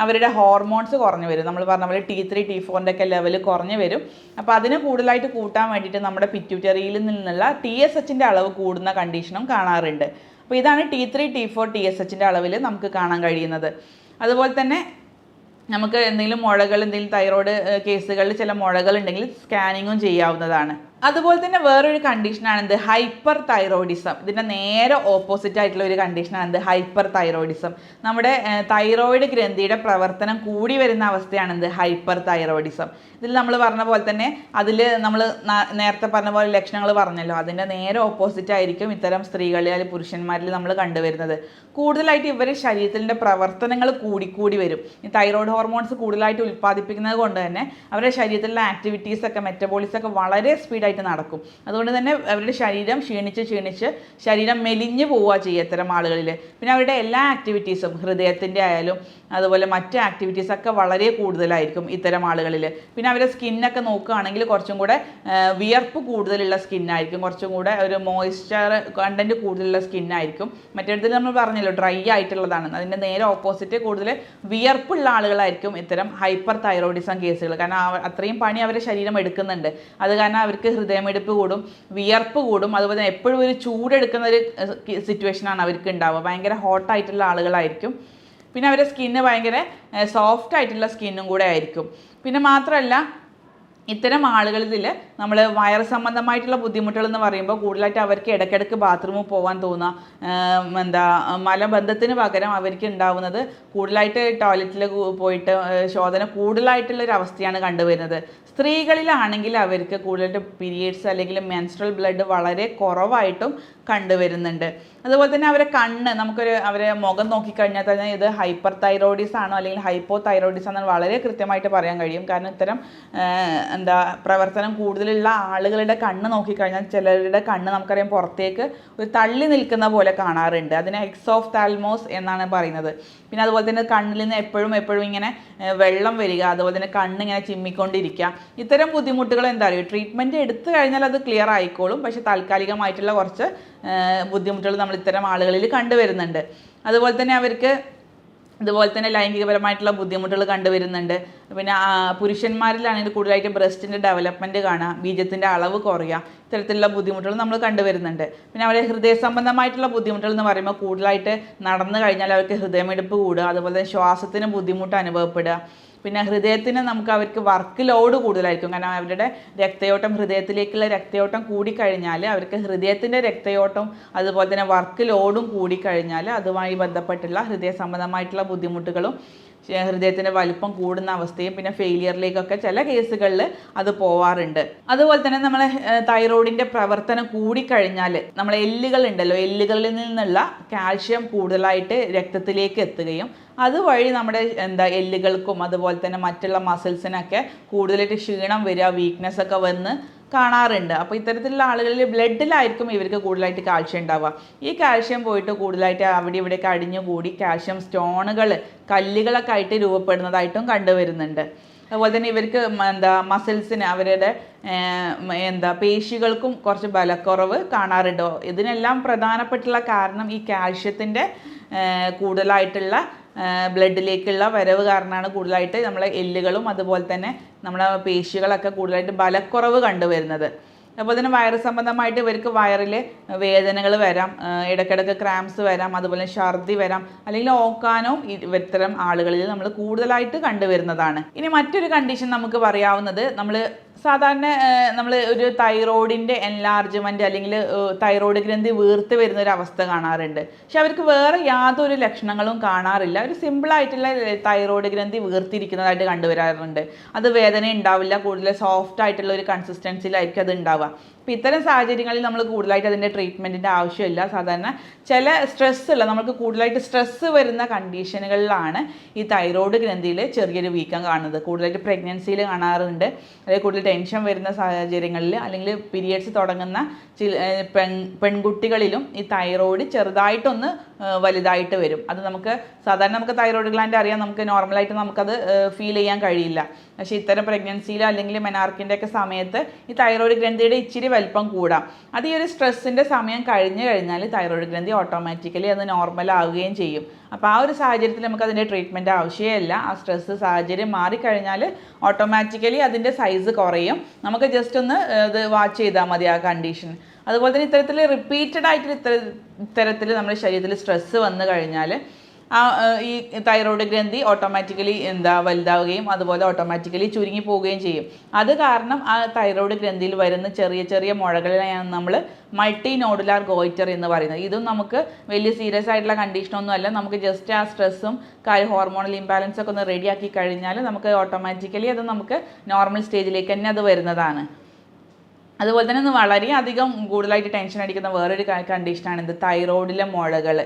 അവരുടെ ഹോർമോൺസ് കുറഞ്ഞു വരും. നമ്മൾ പറഞ്ഞ പോലെ T3 T4 ഒക്കെ ലെവൽ കുറഞ്ഞു വരും. അപ്പോൾ അതിന് കൂടുതലായിട്ട് കൂട്ടാൻ വേണ്ടിയിട്ട് നമ്മുടെ പിറ്റ്യൂട്ടറിയിൽ നിന്നുള്ള TSHൻ്റെ അളവ് കൂടുന്ന കണ്ടീഷനും കാണാറുണ്ട്. അപ്പോൾ ഇതാണ് T3 T4 TSHൻ്റെ അളവിൽ നമുക്ക് കാണാൻ കഴിയുന്നത്. അതുപോലെ തന്നെ നമുക്ക് എന്തെങ്കിലും തൈറോയ്ഡ് കേസുകളിൽ ചില മുഴകൾ ഉണ്ടെങ്കിൽ സ്കാനിങ്ങും ചെയ്യാവുന്നതാണ്. അതുപോലെ തന്നെ വേറൊരു കണ്ടീഷനാണ് ഹൈപ്പർ തൈറോയിഡിസം. ഇതിൻ്റെ നേരെ ഓപ്പോസിറ്റ് ആയിട്ടുള്ള ഒരു കണ്ടീഷനാണ് ഹൈപ്പർ തൈറോയിഡിസം. നമ്മുടെ തൈറോയിഡ് ഗ്രന്ഥിയുടെ പ്രവർത്തനം കൂടി വരുന്ന അവസ്ഥയാണ് ഹൈപ്പർ തൈറോയിഡിസം. ഇതിൽ നമ്മൾ പറഞ്ഞ പോലെ തന്നെ അതിൽ നമ്മൾ നേരത്തെ പറഞ്ഞ പോലെ ലക്ഷണങ്ങൾ പറഞ്ഞല്ലോ, അതിൻ്റെ നേരെ ഓപ്പോസിറ്റ് ആയിരിക്കും ഇത്തരം സ്ത്രീകളിൽ അല്ലെങ്കിൽ പുരുഷന്മാരിൽ നമ്മൾ കണ്ടുവരുന്നത്. കൂടുതലായിട്ട് ഇവർ ശരീരത്തിൻ്റെ പ്രവർത്തനങ്ങൾ കൂടി വരും. ഈ തൈറോയ്ഡ് ഹോർമോൺസ് കൂടുതലായിട്ട് ഉൽപ്പാദിപ്പിക്കുന്നത് കൊണ്ട് തന്നെ അവരുടെ ശരീരത്തിലുള്ള ആക്ടിവിറ്റീസൊക്കെ, മെറ്റബോളിസമൊക്കെ വളരെ സ്പീഡായിട്ട് നടക്കും. അതുകൊണ്ട് തന്നെ അവരുടെ ശരീരം ക്ഷീണിച്ച് ശരീരം മെലിഞ്ഞു പോവുക ചെയ്യുക ഇത്തരം ആളുകളിൽ. പിന്നെ അവരുടെ എല്ലാ ആക്ടിവിറ്റീസും, ഹൃദയത്തിൻ്റെ ആയാലും അതുപോലെ മറ്റ് ആക്ടിവിറ്റീസൊക്കെ വളരെ കൂടുതലായിരിക്കും ഇത്തരം ആളുകളിൽ. പിന്നെ അവരുടെ സ്കിന്നൊക്കെ നോക്കുകയാണെങ്കിൽ കുറച്ചും കൂടെ വിയർപ്പ് കൂടുതലുള്ള സ്കിന്നായിരിക്കും, കുറച്ചും കൂടെ ഒരു മോയ്സ്ചർ കണ്ടൻറ്റ് കൂടുതലുള്ള സ്കിന്നായിരിക്കും. മറ്റേടത്തിൽ നമ്മൾ പറഞ്ഞല്ലോ ഡ്രൈ ആയിട്ടുള്ളതാണ്. അതിൻ്റെ നേരെ ഓപ്പോസിറ്റ് കൂടുതൽ വിയർപ്പുള്ള ആളുകളായിരിക്കും ഇത്തരം ഹൈപ്പർ തൈറോയിഡിസം കേസുകൾ. കാരണം അത്രയും പണി അവരുടെ ശരീരം എടുക്കുന്നുണ്ട്. അത് കാരണം അവർക്ക് ഹൃദയമിടിപ്പ് കൂടും, വിയർപ്പ് കൂടും, അതുപോലെ തന്നെ എപ്പോഴും ഒരു ചൂടെടുക്കുന്ന ഒരു സിറ്റുവേഷനാണ് അവർക്ക് ഉണ്ടാവുക. ഭയങ്കര ഹോട്ടായിട്ടുള്ള ആളുകളായിരിക്കും. പിന്നെ അവരുടെ സ്കിന്ന് ഭയങ്കര സോഫ്റ്റ് ആയിട്ടുള്ള സ്കിന്നും കൂടെ ആയിരിക്കും. പിന്നെ മാത്രമല്ല ഇത്തരം ആളുകളിൽ നമ്മൾ വയറ് സംബന്ധമായിട്ടുള്ള ബുദ്ധിമുട്ടുകൾ എന്ന് പറയുമ്പോൾ കൂടുതലായിട്ട് അവർക്ക് ഇടയ്ക്കിടയ്ക്ക് ബാത്റൂമിൽ പോകാൻ തോന്നുക, മലബന്ധത്തിന് പകരം അവർക്ക് ഉണ്ടാവുന്നത് കൂടുതലായിട്ട് ടോയ്ലറ്റിൽ പോയിട്ട് ശോധന കൂടുതലായിട്ടുള്ളൊരവസ്ഥയാണ് കണ്ടുവരുന്നത്. സ്ത്രീകളിലാണെങ്കിൽ അവർക്ക് കൂടുതലായിട്ട് പീരിയഡ്സ് അല്ലെങ്കിൽ മെൻസ്ട്രൽ ബ്ലഡ് വളരെ കുറവായിട്ടും കണ്ടുവരുന്നുണ്ട്. അതുപോലെ തന്നെ അവരെ കണ്ണ് അവരെ മുഖം നോക്കിക്കഴിഞ്ഞാൽ തന്നെ ഇത് ഹൈപ്പർ തൈറോയിഡിസ് ആണോ അല്ലെങ്കിൽ ഹൈപ്പോ തൈറോയിഡിസ് ആണോ വളരെ കൃത്യമായിട്ട് പറയാൻ കഴിയും. കാരണം ഇത്തരം പ്രവർത്തനം കൂടുതലുള്ള ആളുകളുടെ കണ്ണ് നോക്കിക്കഴിഞ്ഞാൽ ചിലരുടെ കണ്ണ് നമുക്കറിയാം പുറത്തേക്ക് ഒരു തള്ളി നിൽക്കുന്ന പോലെ കാണാറുണ്ട്. അതിനെ എക്സോഫ്താൽമോസ് എന്നാണ് പറയുന്നത്. പിന്നെ അതുപോലെ തന്നെ കണ്ണിൽ നിന്ന് എപ്പോഴും ഇങ്ങനെ വെള്ളം വരിക, അതുപോലെ തന്നെ കണ്ണിങ്ങനെ ചിമ്മിക്കൊണ്ടിരിക്കുക. ഇത്തരം ബുദ്ധിമുട്ടുകൾ എന്താ പറയുക, ട്രീറ്റ്മെൻറ്റ് എടുത്തു കഴിഞ്ഞാൽ അത് ക്ലിയർ ആയിക്കോളും. പക്ഷേ താൽക്കാലികമായിട്ടുള്ള കുറച്ച് ബുദ്ധിമുട്ടുകൾ നമ്മൾ ഇത്തരം ആളുകളിൽ കണ്ടുവരുന്നുണ്ട്. അതുപോലെ തന്നെ ലൈംഗികപരമായിട്ടുള്ള ബുദ്ധിമുട്ടുകൾ കണ്ടുവരുന്നുണ്ട്. പിന്നെ പുരുഷന്മാരിലാണെങ്കിൽ കൂടുതലായിട്ട് ബ്രസ്റ്റിൻ്റെ ഡെവലപ്മെൻറ്റ് കാണുക, ബീജത്തിൻ്റെ അളവ് കുറയുക, ഇത്തരത്തിലുള്ള ബുദ്ധിമുട്ടുകൾ നമ്മൾ കണ്ടുവരുന്നുണ്ട്. പിന്നെ അവരെ ഹൃദയ സംബന്ധമായിട്ടുള്ള ബുദ്ധിമുട്ടുകൾ എന്ന് പറയുമ്പോൾ കൂടുതലായിട്ട് നടന്നു കഴിഞ്ഞാൽ അവർക്ക് ഹൃദയമിടിപ്പ് കൂടുക, അതുപോലെ തന്നെ ശ്വാസത്തിന് ബുദ്ധിമുട്ട് അനുഭവപ്പെടുക. പിന്നെ ഹൃദയത്തിന് അവർക്ക് വർക്ക് ലോഡ് കൂടുതലായിരിക്കും. കാരണം അവരുടെ രക്തയോട്ടം, ഹൃദയത്തിലേക്കുള്ള രക്തയോട്ടം കൂടിക്കഴിഞ്ഞാൽ അവർക്ക് ഹൃദയത്തിൻ്റെ രക്തയോട്ടം അതുപോലെ തന്നെ വർക്ക് ലോഡും കൂടിക്കഴിഞ്ഞാൽ അതുമായി ബന്ധപ്പെട്ടുള്ള ഹൃദയ സംബന്ധമായിട്ടുള്ള ബുദ്ധിമുട്ടുകളും ഹൃദയത്തിൻ്റെ വലിപ്പം കൂടുന്ന അവസ്ഥയും പിന്നെ ഫെയിലിയറിലേക്കൊക്കെ ചില കേസുകളിൽ അത് പോവാറുണ്ട്. അതുപോലെ തന്നെ നമ്മളെ തൈറോയിഡിൻ്റെ പ്രവർത്തനം കൂടിക്കഴിഞ്ഞാൽ നമ്മളെ എല്ലുകളുണ്ടല്ലോ, എല്ലുകളിൽ നിന്നുള്ള കാൽഷ്യം കൂടുതലായിട്ട് രക്തത്തിലേക്ക് എത്തുകയും അതുവഴി നമ്മുടെ എല്ലുകൾക്കും അതുപോലെ തന്നെ മറ്റുള്ള മസിൽസിനൊക്കെ കൂടുതലായിട്ട് ക്ഷീണം വരിക, വീക്ക്നെസ് ഒക്കെ വന്ന് കാണാറുണ്ട്. അപ്പോൾ ഇത്തരത്തിലുള്ള ആളുകളിൽ ബ്ലഡിലായിരിക്കും ഇവർക്ക് കൂടുതലായിട്ട് കാൽഷ്യം ഉണ്ടാവുക. ഈ കാൽഷ്യം പോയിട്ട് കൂടുതലായിട്ട് അവിടെ ഇവിടെയൊക്കെ അടിഞ്ഞുകൂടി കാൽഷ്യം സ്റ്റോണുകൾ, കല്ലുകളൊക്കെ ആയിട്ട് രൂപപ്പെടുന്നതായിട്ടും കണ്ടുവരുന്നുണ്ട്. അതുപോലെ തന്നെ ഇവർക്ക് മസിൽസിന് അവരുടെ പേശികൾക്കും കുറച്ച് ബലക്കുറവ് കാണാറുണ്ടോ. ഇതിനെല്ലാം പ്രധാനപ്പെട്ടുള്ള കാരണം ഈ കാൽഷ്യത്തിൻ്റെ കൂടുതലായിട്ടുള്ള ബ്ലഡിലേക്കുള്ള വരവ് കാരണമാണ് കൂടുതലായിട്ട് നമ്മളെ എല്ലുകളും അതുപോലെ തന്നെ നമ്മളെ പേശികളൊക്കെ കൂടുതലായിട്ട് ബലക്കുറവ് കണ്ടുവരുന്നത്. അതുപോലെ തന്നെ വയറ് സംബന്ധമായിട്ട് ഇവർക്ക് വയറിൽ വേദനകൾ വരാം, ഇടയ്ക്കിടയ്ക്ക് ക്രാംസ് വരാം, അതുപോലെ ഛർദി വരാം, അല്ലെങ്കിൽ ഓക്കാനവും ഇത്തരം ആളുകളിൽ നമ്മൾ കൂടുതലായിട്ട് കണ്ടുവരുന്നതാണ്. ഇനി മറ്റൊരു കണ്ടീഷൻ നമുക്ക് പറയാവുന്നത്, സാധാരണ നമ്മൾ ഒരു തൈറോയിഡിൻ്റെ എൻലാർജ്മെൻറ്റ് അല്ലെങ്കിൽ തൈറോയിഡ് ഗ്രന്ഥി വീർത്ത് വരുന്നൊരവസ്ഥ കാണാറുണ്ട്. പക്ഷെ അവർക്ക് വേറെ യാതൊരു ലക്ഷണങ്ങളും കാണാറില്ല. ഒരു സിമ്പിളായിട്ടുള്ള തൈറോയിഡ് ഗ്രന്ഥി വീർത്തിരിക്കുന്നതായിട്ട് കണ്ടുവരാറുണ്ട്. അത് വേദന ഉണ്ടാവില്ല, കൂടുതൽ സോഫ്റ്റ് ആയിട്ടുള്ള ഒരു കൺസിസ്റ്റൻസിയിലായിരിക്കും അത് ഉണ്ടാവുക. അപ്പോൾ ഇത്തരം സാഹചര്യങ്ങളിൽ നമ്മൾ കൂടുതലായിട്ട് അതിൻ്റെ ട്രീറ്റ്മെൻറ്റിൻ്റെ ആവശ്യമില്ല. സാധാരണ ചില നമുക്ക് കൂടുതലായിട്ട് സ്ട്രെസ്സ് വരുന്ന കണ്ടീഷനുകളിലാണ് ഈ തൈറോയിഡ് ഗ്രന്ഥിയിൽ ചെറിയൊരു വീക്കം കാണുന്നത്. കൂടുതലായിട്ട് പ്രഗ്നൻസിയിൽ കാണാറുണ്ട്, അല്ലെങ്കിൽ കൂടുതൽ ടെൻഷൻ വരുന്ന സാഹചര്യങ്ങളിൽ, അല്ലെങ്കിൽ പീരിയഡ്സ് തുടങ്ങുന്ന പെൺകുട്ടികളിലും ഈ തൈറോയിഡ് ചെറുതായിട്ടൊന്ന് വലുതായിട്ട് വരും. അത് സാധാരണ നമുക്ക് തൈറോയിഡ് ഗ്ലാൻഡ് അറിയാം, നോർമലായിട്ട് നമുക്കത് ഫീൽ ചെയ്യാൻ കഴിയില്ല. പക്ഷേ ഇത്തരം പ്രഗ്നൻസിയിലോ അല്ലെങ്കിൽ മെനാർക്കിൻ്റെ ഒക്കെ സമയത്ത് ഈ തൈറോയിഡ് ഗ്രന്ഥിയുടെ ഇച്ചിരി വലിപ്പം കൂടാം. അത് ഈ ഒരു സ്ട്രെസ്സിൻ്റെ സമയം കഴിഞ്ഞ് കഴിഞ്ഞാൽ തൈറോയിഡ് ഗ്രന്ഥി ഓട്ടോമാറ്റിക്കലി അത് നോർമൽ ആവുകയും ചെയ്യും. അപ്പോൾ ആ ഒരു സാഹചര്യത്തിൽ നമുക്ക് അതിൻ്റെ ട്രീറ്റ്മെൻറ്റ് ആവശ്യമില്ല. ആ സ്ട്രെസ്സ് സാഹചര്യം മാറിക്കഴിഞ്ഞാൽ ഓട്ടോമാറ്റിക്കലി അതിൻ്റെ സൈസ് കുറയും. നമുക്ക് ജസ്റ്റ് ഒന്ന് ഇത് വാച്ച് ചെയ്താൽ മതി ആ കണ്ടീഷൻ. അതുപോലെ തന്നെ ഇത്തരത്തിൽ റിപ്പീറ്റഡ് ആയിട്ട് ഇത്തരത്തിൽ നമ്മുടെ ശരീരത്തിൽ സ്ട്രെസ്സ് വന്നു കഴിഞ്ഞാൽ ഈ തൈറോയിഡ് ഗ്രന്ഥി ഓട്ടോമാറ്റിക്കലി വലുതാവുകയും അതുപോലെ ഓട്ടോമാറ്റിക്കലി ചുരുങ്ങി പോവുകയും ചെയ്യും. അത് കാരണം ആ തൈറോയിഡ് ഗ്രന്ഥിയിൽ വരുന്ന ചെറിയ ചെറിയ മുഴകളെയാണ് നമ്മൾ മൾട്ടി നോഡുലാർ ഗോയിറ്റർ എന്ന് പറയുന്നത്. ഇതും നമുക്ക് വലിയ സീരിയസ് ആയിട്ടുള്ള കണ്ടീഷനൊന്നും അല്ല. നമുക്ക് ജസ്റ്റ് ആ സ്ട്രെസ്സും ഹോർമോണൽ ഇംബാലൻസ് ഒക്കെ ഒന്ന് റെഡിയാക്കി കഴിഞ്ഞാൽ നമുക്ക് ഓട്ടോമാറ്റിക്കലി അത് നമുക്ക് നോർമൽ സ്റ്റേജിലേക്ക് തന്നെ അത് വരുന്നതാണ്. അതുപോലെ തന്നെ വളരെയധികം കൂടുതലായിട്ട് ടെൻഷൻ അടിക്കുന്ന വേറൊരു കണ്ടീഷനാണ് ഇത് തൈറോയിഡിലെ മുഴകൾ.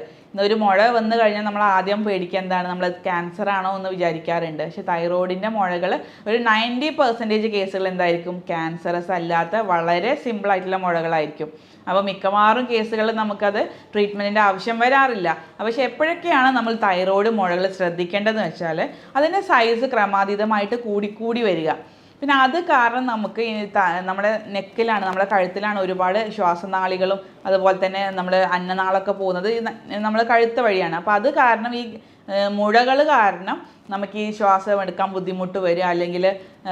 ഒരു മുഴ വന്നു കഴിഞ്ഞാൽ നമ്മൾ ആദ്യം പേടിക്കുക എന്താണ്, നമ്മൾ ക്യാൻസർ ആണോ എന്ന് വിചാരിക്കാറുണ്ട്. പക്ഷേ തൈറോയിഡിൻ്റെ മുഴകൾ ഒരു 90% കേസുകൾ എന്തായിരിക്കും, ക്യാൻസറസ് അല്ലാത്ത വളരെ സിമ്പിളായിട്ടുള്ള മുഴകളായിരിക്കും. അപ്പോൾ മിക്കവാറും കേസുകളിൽ നമുക്കത് ട്രീറ്റ്മെൻറ്റിൻ്റെ ആവശ്യം വരാറില്ല. പക്ഷേ എപ്പോഴൊക്കെയാണ് നമ്മൾ തൈറോയിഡ് മുഴകൾ ശ്രദ്ധിക്കേണ്ടതെന്ന് വെച്ചാൽ അതിൻ്റെ സൈസ് ക്രമാതീതമായിട്ട് കൂടിക്കൂടി വരിക. പിന്നെ അത് കാരണം നമുക്ക് നമ്മുടെ നെക്കിലാണ്, നമ്മുടെ കഴുത്തിലാണ് ഒരുപാട് ശ്വാസനാളികളും അതുപോലെ തന്നെ നമ്മൾ അന്നനാളൊക്കെ പോകുന്നത് നമ്മൾ കഴുത്ത് വഴിയാണ്. അപ്പോൾ അത് കാരണം ഈ മുഴകൾ കാരണം നമുക്ക് ഈ ശ്വാസം എടുക്കാൻ ബുദ്ധിമുട്ട് വരിക, അല്ലെങ്കിൽ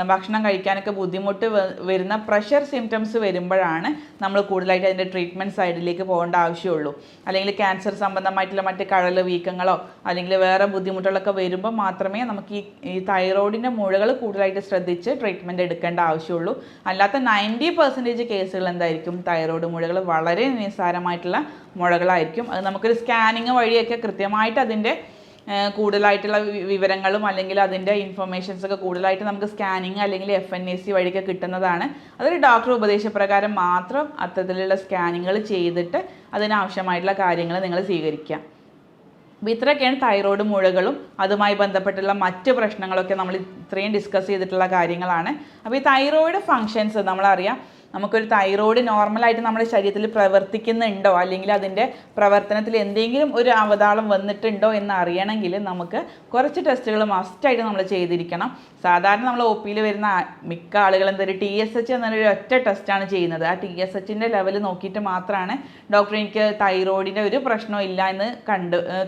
ഭക്ഷണം കഴിക്കാനൊക്കെ ബുദ്ധിമുട്ട് വരുന്ന പ്രഷർ സിംറ്റംസ് വരുമ്പോഴാണ് നമ്മൾ കൂടുതലായിട്ട് അതിൻ്റെ ട്രീറ്റ്മെൻറ്റ് സൈഡിലേക്ക് പോകേണ്ട ആവശ്യമുള്ളൂ. അല്ലെങ്കിൽ ക്യാൻസർ സംബന്ധമായിട്ടുള്ള മറ്റ് കഴൽ വീക്കങ്ങളോ അല്ലെങ്കിൽ വേറെ ബുദ്ധിമുട്ടുകളൊക്കെ വരുമ്പോൾ മാത്രമേ നമുക്ക് ഈ തൈറോയിഡിൻ്റെ മുഴകൾ കൂടുതലായിട്ട് ശ്രദ്ധിച്ച് ട്രീറ്റ്മെൻറ്റ് എടുക്കേണ്ട ആവശ്യമുള്ളൂ. അല്ലാത്ത 90% കേസുകൾ എന്തായിരിക്കും, തൈറോയിഡ് മുഴകൾ വളരെ നിസ്സാരമായിട്ടുള്ള മുഴകളായിരിക്കും. അത് നമുക്കൊരു സ്കാനിങ് വഴിയൊക്കെ കൃത്യമായിട്ട് അതിൻ്റെ കൂടുതലായിട്ടുള്ള വിവരങ്ങളും അല്ലെങ്കിൽ അതിൻ്റെ ഇൻഫർമേഷൻസൊക്കെ കൂടുതലായിട്ട് നമുക്ക് സ്കാനിങ് അല്ലെങ്കിൽ FNAC വഴിയൊക്കെ കിട്ടുന്നതാണ്. അതൊരു ഡോക്ടർ ഉപദേശപ്രകാരം മാത്രം അത്തരത്തിലുള്ള സ്കാനിങ്ങുകൾ ചെയ്തിട്ട് അതിനാവശ്യമായിട്ടുള്ള കാര്യങ്ങൾ നിങ്ങൾ സ്വീകരിക്കുക. അപ്പോൾ ഇത്രയൊക്കെയാണ് തൈറോയ്ഡ് മുഴകളും അതുമായി ബന്ധപ്പെട്ടുള്ള മറ്റ് പ്രശ്നങ്ങളൊക്കെ നമ്മൾ ഇത്രയും ഡിസ്കസ് ചെയ്തിട്ടുള്ള കാര്യങ്ങളാണ്. അപ്പോൾ ഈ തൈറോയ്ഡ് ഫങ്ഷൻസ് നമ്മളറിയാം, നമുക്കൊരു തൈറോയ്ഡ് നോർമലായിട്ട് നമ്മുടെ ശരീരത്തിൽ പ്രവർത്തിക്കുന്നുണ്ടോ അല്ലെങ്കിൽ അതിൻ്റെ പ്രവർത്തനത്തിൽ എന്തെങ്കിലും ഒരു അവതാളം വന്നിട്ടുണ്ടോ എന്ന് അറിയണമെങ്കിൽ നമുക്ക് കുറച്ച് ടെസ്റ്റുകൾ മസ്റ്റായിട്ട് നമ്മൾ ചെയ്തിരിക്കണം. സാധാരണ നമ്മൾ OPയിൽ വരുന്ന മിക്ക ആളുകളും എന്തൊരു TSH എന്നൊരു ഒറ്റ ടെസ്റ്റാണ് ചെയ്യുന്നത്. ആ TSHൻ്റെ ലെവൽ നോക്കിയിട്ട് മാത്രമാണ് ഡോക്ടർ എനിക്ക് തൈറോയിഡിൻ്റെ ഒരു പ്രശ്നവും ഇല്ല എന്ന്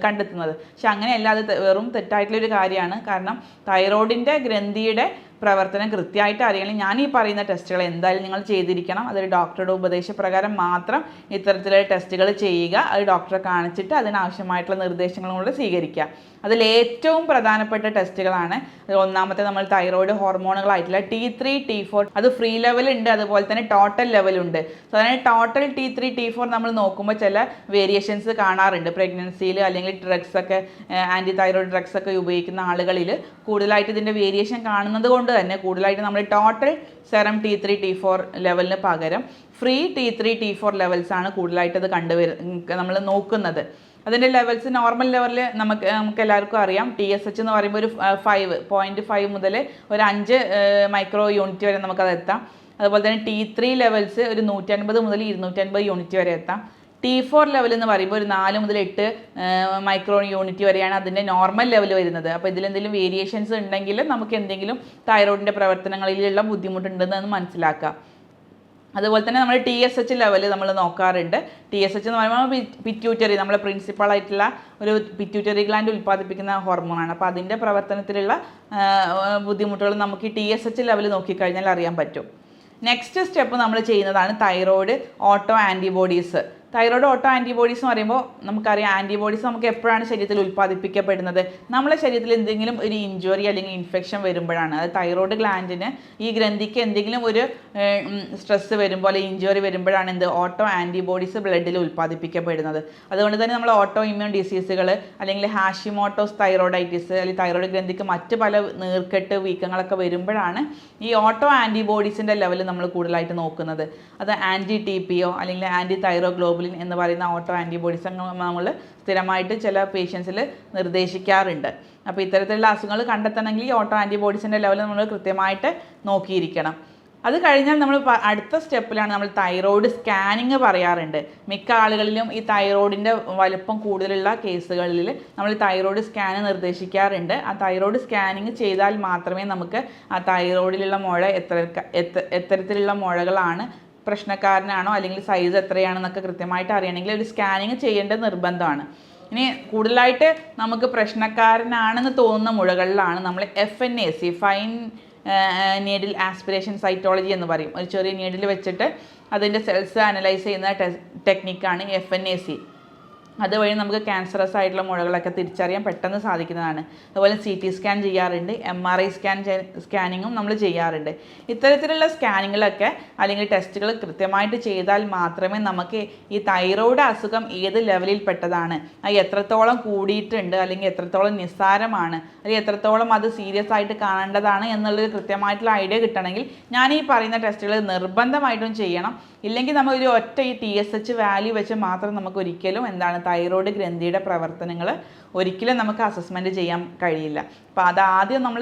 കണ്ടെത്തുന്നത്. പക്ഷെ അങ്ങനെയല്ല, അത് വെറും തെറ്റായിട്ടുള്ളൊരു കാര്യമാണ്. കാരണം തൈറോയിഡിൻ്റെ ഗ്രന്ഥിയുടെ പ്രവർത്തനം കൃത്യമായിട്ട് അറിയണമെങ്കിൽ ഞാൻ ഈ പറയുന്ന ടെസ്റ്റുകൾ എന്തായാലും നിങ്ങൾ ചെയ്തിരിക്കണം. അതൊരു ഡോക്ടറുടെ ഉപദേശപ്രകാരം മാത്രം ഇത്തരത്തിലുള്ള ടെസ്റ്റുകൾ ചെയ്യുക. അത് ഡോക്ടറെ കാണിച്ചിട്ട് അതിനാവശ്യമായിട്ടുള്ള നിർദ്ദേശങ്ങളും കൂടെ സ്വീകരിക്കുക. അതിൽ ഏറ്റവും പ്രധാനപ്പെട്ട ടെസ്റ്റുകളാണ് ഒന്നാമത്തെ നമ്മൾ തൈറോയ്ഡ് ഹോർമോണുകളായിട്ടുള്ള T3 T4 അത് ഫ്രീ ലെവലുണ്ട്, അതുപോലെ തന്നെ ടോട്ടൽ ലെവലുണ്ട്. സാധാരണ ടോട്ടൽ T3 T4 നമ്മൾ നോക്കുമ്പോൾ ചില വേരിയേഷൻസ് കാണാറുണ്ട്. പ്രഗ്നൻസിയിൽ അല്ലെങ്കിൽ ഡ്രഗ്സൊക്കെ ആൻറ്റി തൈറോയ്ഡ് ഡ്രഗ്സൊക്കെ ഉപയോഗിക്കുന്ന ആളുകളിൽ കൂടുതലായിട്ട് ഇതിൻ്റെ വേരിയേഷൻ കാണുന്നത് കൊണ്ട് തന്നെ കൂടുതലായിട്ട് നമ്മൾ ടോട്ടൽ സെറം T3 T4 ലെവലിന് പകരം ഫ്രീ T3 T4 ലെവൽസാണ് കൂടുതലായിട്ട് അത് നമ്മൾ നോക്കുന്നത്. അതിൻ്റെ ലെവൽസ് നോർമൽ ലെവലിൽ നമുക്ക് എല്ലാവർക്കും അറിയാം. TSH എന്ന് പറയുമ്പോൾ ഒരു 5.5 മുതൽ ഒരു 5 മൈക്രോ യൂണിറ്റ് വരെ നമുക്കത് എത്താം. അതുപോലെ തന്നെ T3 ലെവൽസ് ഒരു 150 മുതൽ 250 യൂണിറ്റ് വരെ എത്താം. T4 ലെവൽ എന്ന് പറയുമ്പോൾ ഒരു 4 മുതൽ 8 മൈക്രോ യൂണിറ്റ് വരെയാണ് അതിൻ്റെ നോർമൽ ലെവൽ വരുന്നത്. അപ്പോൾ ഇതിലെന്തെങ്കിലും വേരിയേഷൻസ് ഉണ്ടെങ്കിൽ നമുക്ക് എന്തെങ്കിലും തൈറോയിഡിൻ്റെ പ്രവർത്തനങ്ങളിലുള്ള ബുദ്ധിമുട്ടുണ്ടെന്ന് മനസ്സിലാക്കാം. അതുപോലെ തന്നെ നമ്മൾ TSH ലെവൽ നമ്മൾ നോക്കാറുണ്ട്. TSH എന്ന് പറയുമ്പോൾ പിറ്റ്യൂട്ടറി, നമ്മുടെ പ്രിൻസിപ്പളായിട്ടുള്ള ഒരു പിറ്റ്യൂട്ടറി ഗ്ലാൻഡ് ഉൽപ്പാദിപ്പിക്കുന്ന ഹോർമോണാണ്. അപ്പോൾ അതിൻ്റെ പ്രവർത്തനത്തിലുള്ള ബുദ്ധിമുട്ടുകൾ നമുക്ക് ഈ TSH ലെവൽ നോക്കിക്കഴിഞ്ഞാൽ അറിയാൻ പറ്റും. നെക്സ്റ്റ് സ്റ്റെപ്പ് നമ്മൾ ചെയ്യുന്നതാണ് thyroid auto antibodies. Thyroid auto antibodies എന്ന് പറയുമ്പോൾ നമുക്കറിയാം, ആൻറ്റിബോഡീസ് നമുക്ക് എപ്പോഴാണ് ശരീരത്തിൽ ഉൽപ്പാദിപ്പിക്കപ്പെടുന്നത്? നമ്മളെ ശരീരത്തിൽ എന്തെങ്കിലും ഒരു ഇഞ്ചുറി അല്ലെങ്കിൽ ഇൻഫെക്ഷൻ വരുമ്പോഴാണ്. അത് തൈറോയ്ഡ് ഗ്ലാൻഡിന് ഈ ഗ്രന്ഥിക്ക് എന്തെങ്കിലും ഒരു സ്ട്രെസ്സ് വരുമ്പോൾ അല്ലെങ്കിൽ ഇഞ്ചുറി വരുമ്പോഴാണ് ഓട്ടോ ആൻറ്റിബോഡീസ് ബ്ലഡിൽ ഉൽപ്പാദിപ്പിക്കപ്പെടുന്നത്. അതുകൊണ്ട് തന്നെ നമ്മൾ ഓട്ടോ ഇമ്മ്യൂൺ ഡിസീസുകൾ അല്ലെങ്കിൽ ഹാഷിമോട്ടോസ് തൈറോയിഡൈറ്റിസ് അല്ലെങ്കിൽ തൈറോയ്ഡ് ഗ്രന്ഥിക്ക് മറ്റ് പല നീർക്കെട്ട് വീക്കങ്ങളൊക്കെ വരുമ്പോഴാണ് ഈ ഓട്ടോ ആൻറ്റിബോഡീസിൻ്റെ ലെവൽ നമ്മൾ കൂടുതലായിട്ട് നോക്കുന്നത്. അത് TPO അല്ലെങ്കിൽ ആൻറ്റി തൈറോഗ്ലോബുലിൻ എന്ന് പറയുന്ന ഓട്ടോ ആൻറ്റിബോഡീസ് നമ്മൾ സ്ഥിരമായിട്ട് ചില പേഷ്യൻസിൽ നിർദ്ദേശിക്കാറുണ്ട്. അപ്പോൾ ഇത്തരത്തിലുള്ള അസുഖങ്ങൾ കണ്ടെത്തണമെങ്കിൽ ഈ ഓട്ടോ ആൻറ്റിബോഡീസിൻ്റെ ലെവൽ നമ്മൾ കൃത്യമായിട്ട് നോക്കിയിരിക്കണം. അത് കഴിഞ്ഞാൽ നമ്മൾ അടുത്ത സ്റ്റെപ്പിലാണ് നമ്മൾ തൈറോയ്ഡ് സ്കാനിങ് പറയാറുണ്ട്. മിക്ക ആളുകളിലും ഈ തൈറോയ്ഡിൻ്റെ വലുപ്പം കൂടുതലുള്ള കേസുകളിൽ നമ്മൾ തൈറോയ്ഡ് സ്കാന് നിർദ്ദേശിക്കാറുണ്ട്. ആ തൈറോയ്ഡ് സ്കാനിങ് ചെയ്താൽ മാത്രമേ നമുക്ക് ആ തൈറോയ്ഡിലുള്ള മുഴ എത്തരത്തിലുള്ള മുഴകളാണ്, പ്രശ്നക്കാരനാണോ അല്ലെങ്കിൽ സൈസ് എത്രയാണെന്നൊക്കെ കൃത്യമായിട്ട് അറിയണമെങ്കിൽ ഒരു സ്കാനിങ് ചെയ്യേണ്ടത് നിർബന്ധമാണ്. ഇനി കൂടുതലായിട്ട് നമുക്ക് പ്രശ്നക്കാരനാണെന്ന് തോന്നുന്ന മുഴകളിലാണ് നമ്മൾ FNAC fine needle aspiration cytology എന്ന് പറയും. ഒരു ചെറിയ നീഡിൽ വെച്ചിട്ട് അതിൻ്റെ സെൽസ് അനലൈസ് ചെയ്യുന്ന ടെക്നിക്കാണ് FNAC. അതുവഴി നമുക്ക് ക്യാൻസറസ് ആയിട്ടുള്ള മുഴകളൊക്കെ തിരിച്ചറിയാൻ പെട്ടെന്ന് സാധിക്കുന്നതാണ്. അതുപോലെ CT സ്കാൻ ചെയ്യാറുണ്ട്, MRI സ്കാനിങ്ങും നമ്മൾ ചെയ്യാറുണ്ട്. ഇത്തരത്തിലുള്ള സ്കാനിങ്ങിലൊക്കെ അല്ലെങ്കിൽ ടെസ്റ്റുകൾ കൃത്യമായിട്ട് ചെയ്താൽ മാത്രമേ നമുക്ക് ഈ തൈറോയ്ഡ് അസുഖം ഏത് ലെവലിൽ പെട്ടതാണ്, അത് എത്രത്തോളം കൂടിയിട്ടുണ്ട് അല്ലെങ്കിൽ എത്രത്തോളം നിസ്സാരമാണ് അല്ലെങ്കിൽ എത്രത്തോളം അത് സീരിയസ് ആയിട്ട് കാണേണ്ടതാണ് എന്നുള്ളൊരു കൃത്യമായിട്ടുള്ള ഐഡിയ കിട്ടണമെങ്കിൽ ഞാൻ ഈ പറയുന്ന ടെസ്റ്റുകൾ നിർബന്ധമായിട്ടും ചെയ്യണം. ഇല്ലെങ്കിൽ നമ്മൾ ഒരു ഒറ്റ ഈ TSH വാല്യൂ വെച്ച് മാത്രം നമുക്ക് ഒരിക്കലും തൈറോയ്ഡ് ഗ്രന്ഥിയുടെ പ്രവർത്തനങ്ങൾ ഒരിക്കലും നമുക്ക് അസസ്മെൻറ്റ് ചെയ്യാൻ കഴിയില്ല. അപ്പോൾ അതാദ്യം നമ്മൾ